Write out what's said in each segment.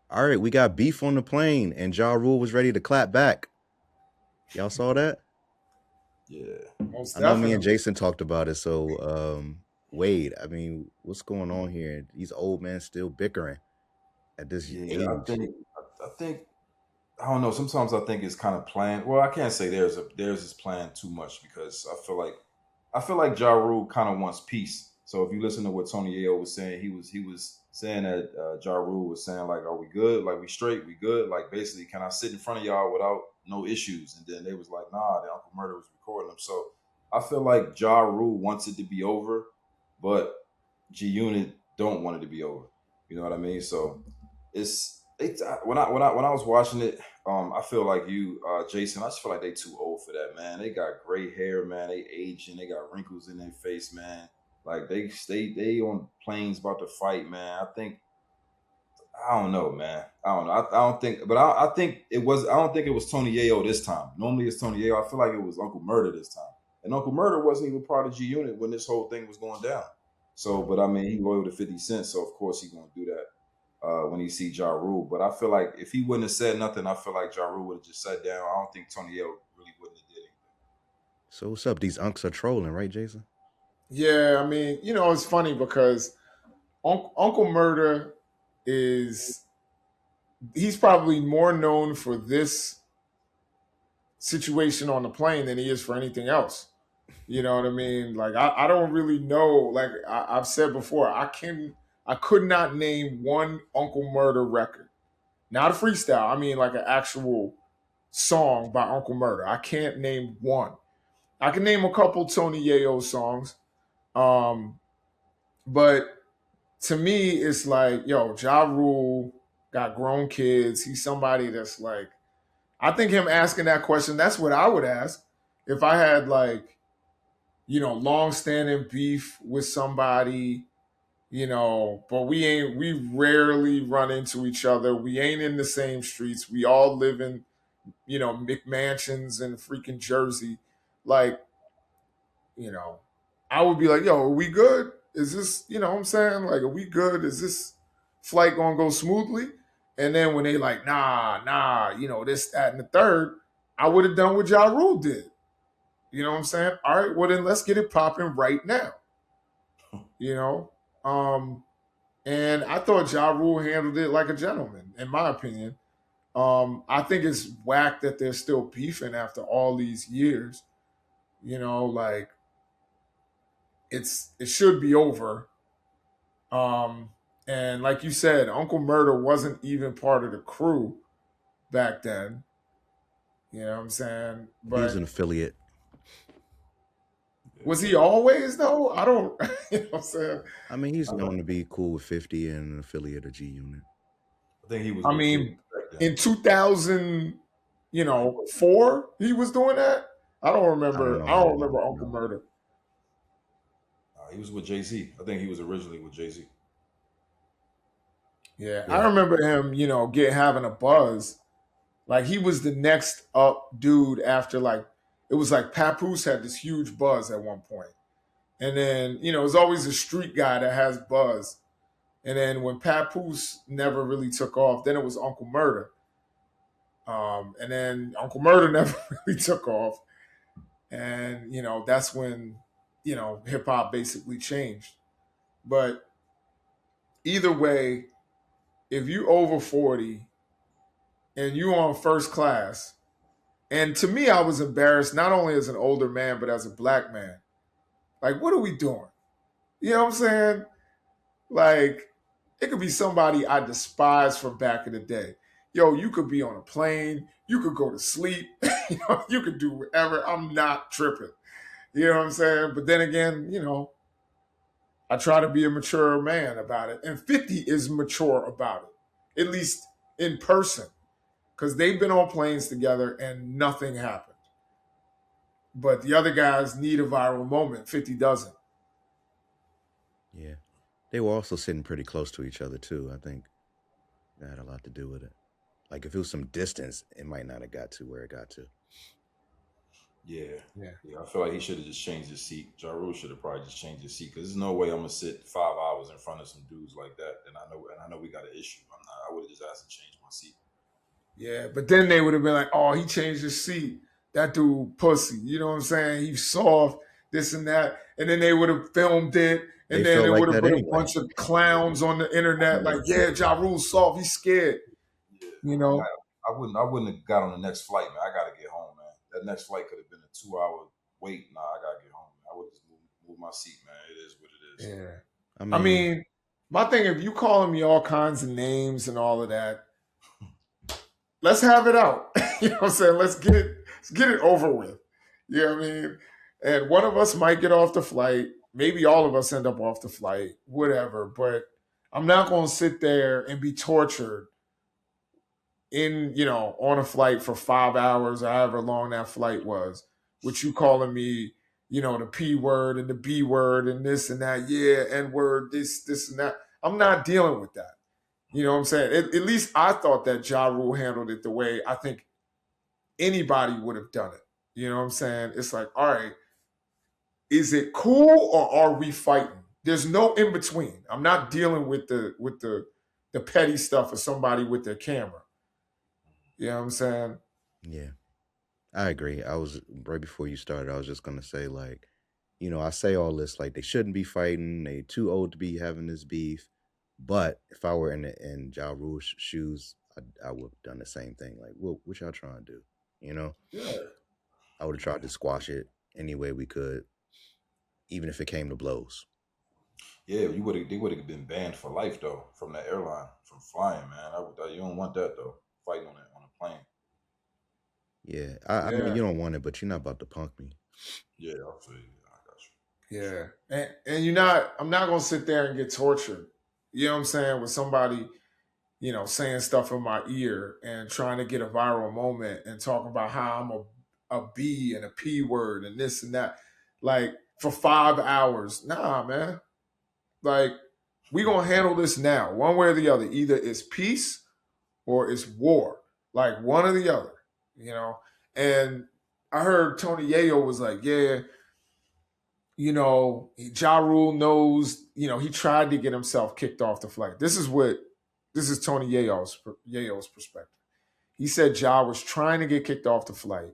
All right, we got beef on the plane, and Ja Rule was ready to clap back. Y'all saw that? Yeah. Most I know me and definitely. Jason talked about it. So, Wade, I mean, what's going on here? These old men still bickering at this Yeah, age. I think I don't know. Sometimes I think it's kind of planned. Well, I can't say there's is planned too much because I feel like Ja Rule kind of wants peace. So if you listen to what Tony Yayo was saying, he was saying that Ja Rule was saying like, "Are we good? Like we straight? We good? Like basically, can I sit in front of y'all without no issues?" And then they was like, "Nah, the Uncle Murder was recording them." So I feel like Ja Rule wants it to be over, but G Unit don't want it to be over. You know what I mean? So it's when I was watching it, I feel like you, Jason. I just feel like they too old for that, man. They got gray hair, man. They aging. They got wrinkles in their face, man. Like they on planes about to fight, man. I don't know, man. I don't know. I don't think, but I think it was. I don't think it was Tony Yayo this time. Normally it's Tony Yayo. I feel like it was Uncle Murder this time, and Uncle Murder wasn't even part of G Unit when this whole thing was going down. So, but I mean, he loyal to 50 Cent, so of course he gonna do that when he see Ja Rule. But I feel like if he wouldn't have said nothing, I feel like Ja Rule would have just sat down. I don't think Tony Yayo really wouldn't have did anything. So what's up? These unks are trolling, right, Jason? Yeah, I mean, it's funny because Uncle Murder is he's probably more known for this situation on the plane than he is for anything else. You know what I mean? Like I don't really know. Like I've said before, I could not name one Uncle Murder record. Not a freestyle. I mean like an actual song by Uncle Murder. I can't name one. I can name a couple Tony Yayo songs. Um, but to me, it's like, yo, Ja Rule got grown kids. He's somebody that's like, I think him asking that question, that's what I would ask if I had like, long standing beef with somebody, but we rarely run into each other. We ain't in the same streets. We all live in, McMansions in freaking Jersey. Like, you know, I would be like, yo, are we good? Is this, what I'm saying? Like, are we good? Is this flight gonna go smoothly? And then when they like, nah, this, that, and the third, I would have done what Ja Rule did. You know what I'm saying? All right, well then let's get it popping right now. You know? Um, and I thought Ja Rule handled it like a gentleman, in my opinion. I think it's whack that they're still beefing after all these years. Like it should be over. Um, and like you said, Uncle Murder wasn't even part of the crew back then. You know what I'm saying? He was an But affiliate. was Yeah. he always though? I don't. You know what I'm saying? I mean, he's I, known to be cool with 50 and an affiliate of G Unit. I think he was I with Jay mean, back then. in 2000, four, he was doing that. I don't I don't remember. know I how don't remember long. Uncle No. Murder. He was with Jay Z. I think he was originally with Jay Z. Yeah, I Yeah. remember him. Having a buzz. Like he was the next up dude after like it was like Papoose had this huge buzz at one point. And then, it's always a street guy that has buzz. And then when Papoose never really took off, then it was Uncle Murder. And then Uncle Murder never really took off. And, that's when, hip hop basically changed. But either way, if you over 40 and you on first class, and to me, I was embarrassed not only as an older man, but as a black man. Like, what are we doing? You know what I'm saying? Like, it could be somebody I despise from back in the day. Yo, you could be on a plane, you could go to sleep, you could do whatever. I'm not tripping. You know what I'm saying? But then again, I try to be a mature man about it. And 50 is mature about it, at least in person, because they've been on planes together and nothing happened. But the other guys need a viral moment. 50 doesn't. Yeah. They were also sitting pretty close to each other, too. I think that had a lot to do with it. Like, if it was some distance, it might not have got to where it got to. Yeah, Yeah. yeah. I feel like he should have just changed his seat. Ja Rule should have probably just changed his seat because there's no way I'm gonna sit 5 hours was in front of some dudes like that, then I know we got an issue. I would have just asked to change my seat. Yeah, but then they would have been like, "Oh, he changed his seat. That dude, pussy." You know what I'm saying? He's soft, this and that, and then they would have filmed it, They and then felt it like would have that been a anyway. bunch of clowns on the internet like, "Yeah, Ja Rule's soft. He's scared." Yeah, You know? I wouldn't have got on the next flight, man. I gotta get home, man. That next flight could have been a 2 hour wait. Nah, I gotta get home. Man. I would just move my seat, man. It is what it is. Yeah. I I mean, mean, my thing, if you calling me all kinds of names and all of that, let's have it out. You know what I'm saying? Let's get it over with. You know what I mean? And one of us might get off the flight. Maybe all of us end up off the flight, whatever. But I'm not going to sit there and be tortured on a flight for 5 hours or however long that flight was, with you calling me, the P word and the B word and this and that. Yeah, N word, this and that. I'm not dealing with that. You know what I'm saying? At least I thought that Ja Rule handled it the way I think anybody would have done it. You know what I'm saying? It's like, all right, is it cool or are we fighting? There's no in between. I'm not dealing with the petty stuff of somebody with their camera. You know what I'm saying? yeah, I agree. I was right before you started. I was just gonna say like, I say all this like they shouldn't be fighting. They too old to be having this beef. But if I were in Ja Rule's shoes, I would have done the same thing. Like, what y'all trying to do? You know, Yeah. I would have tried to squash it any way we could, even if it came to blows. Yeah, they would have been banned for life though from that airline from flying, man. You don't want that though. Fighting on a plane. Yeah, I mean, Yeah. you don't want it, but you're not about to punk me. Yeah, I feel you. I got you. For Yeah. sure. And I'm not gonna sit there and get tortured. You know what I'm saying? With somebody, saying stuff in my ear and trying to get a viral moment and talking about how I'm a B and a P word and this and that. Like for 5 hours. Nah, man. Like, we gonna handle this now, one way or the other. Either it's peace or it's war. Like one or the other, you know. And I heard Tony Yayo was like, yeah, Ja Rule knows, he tried to get himself kicked off the flight. This is Tony Yayo's perspective. He said Ja was trying to get kicked off the flight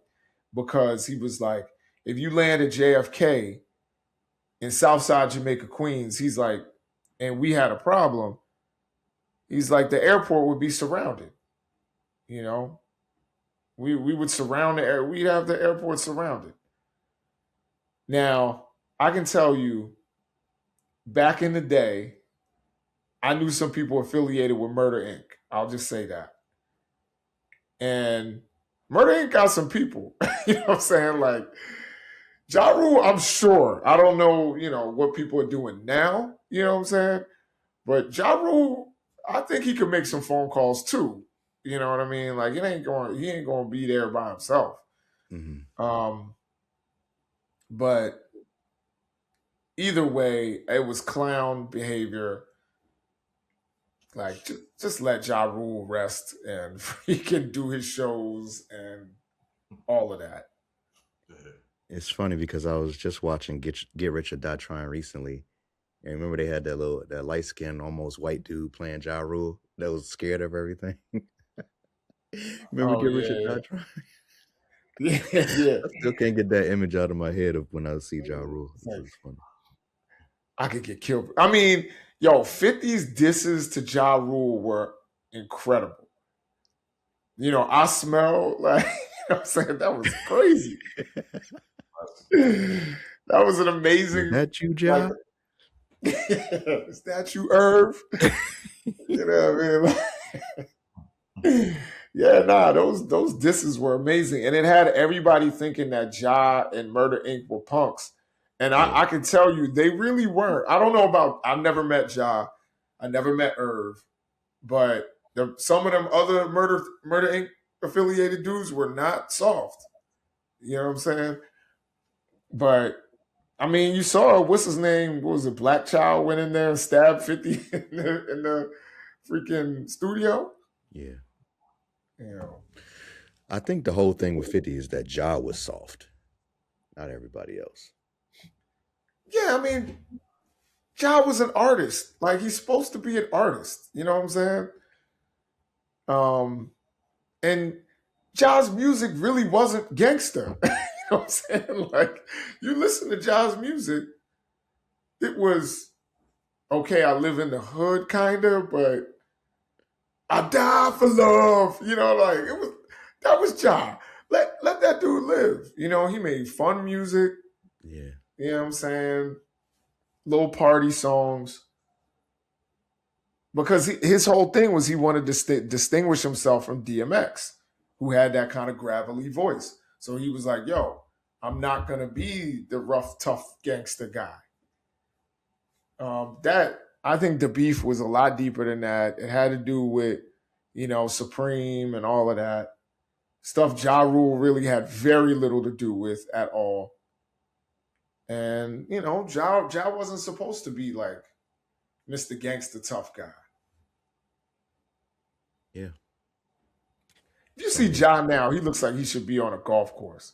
because he was like, if you land at JFK in Southside Jamaica, Queens, he's like, and we had a problem, he's like, the airport would be surrounded. You know, we would surround the air. We'd have the airport surrounded. Now, I can tell you, back in the day, I knew some people affiliated with Murder Inc. I'll just say that. And Murder Inc. got some people. You know what I'm saying? Like, Ja Rule, I'm sure. I don't know, what people are doing now. You know what I'm saying? But Ja Rule, I think he could make some phone calls too. You know what I mean? Like, he ain't going to be there by himself. Hmm. Um, but either way, it was clown behavior. Like, just let Ja Rule rest and he can do his shows and all of that. Yeah. It's funny because I was just watching Get Rich or Die Trying recently, and remember they had that light skinned almost white dude playing Ja Rule that was scared of everything. Remember Oh Get Rich or yeah, Die Trying? yeah, yeah. I still can't get that image out of my head of when I see Ja Rule. It's It's like, just funny. I could get killed. I mean, yo, 50's disses to Ja Rule were incredible. I smell like, what I'm saying, that was crazy. That was an Is amazing, that you, like, Ja? is that you, Irv? You know what I mean? Yeah, nah, those disses were amazing, and it had everybody thinking that Ja and Murder Inc. were punks, and Yeah. I can tell you they really weren't. I don't know about. I've never met Ja, I never met Irv, but some of them other Murder Inc. affiliated dudes were not soft. You know what I'm saying? But I mean, you saw what's his name? What was it? Black Child went in there and stabbed 50 in the freaking studio. Yeah. You know. I think the whole thing with 50 is that Ja was soft, not everybody else. Yeah, I mean, Ja was an artist. Like he's supposed to be an artist. You know what I'm saying? Um, and Ja's music really wasn't gangster. You know what I'm saying? Like you listen to Ja's music, it was okay. I live in the hood, kinda, but I die for love. You know, like it was. That was Ja. Let that dude live. You know, he made fun music. Yeah. You know what I'm saying? Little party songs. Because his whole thing was he wanted to distinguish himself from DMX, who had that kind of gravelly voice. So he was like, "Yo, I'm not gonna be the rough, tough gangster guy." That I think the beef was a lot deeper than that. It had to do with, Supreme and all of that stuff. Ja Rule really had very little to do with at all. And Ja wasn't supposed to be like Mr. Gangster Tough Guy. Yeah. If you see Tony. Ja now, he looks like he should be on a golf course.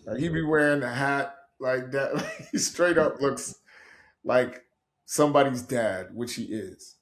Like he be wearing a hat like that. He straight up looks like somebody's dad, which he is.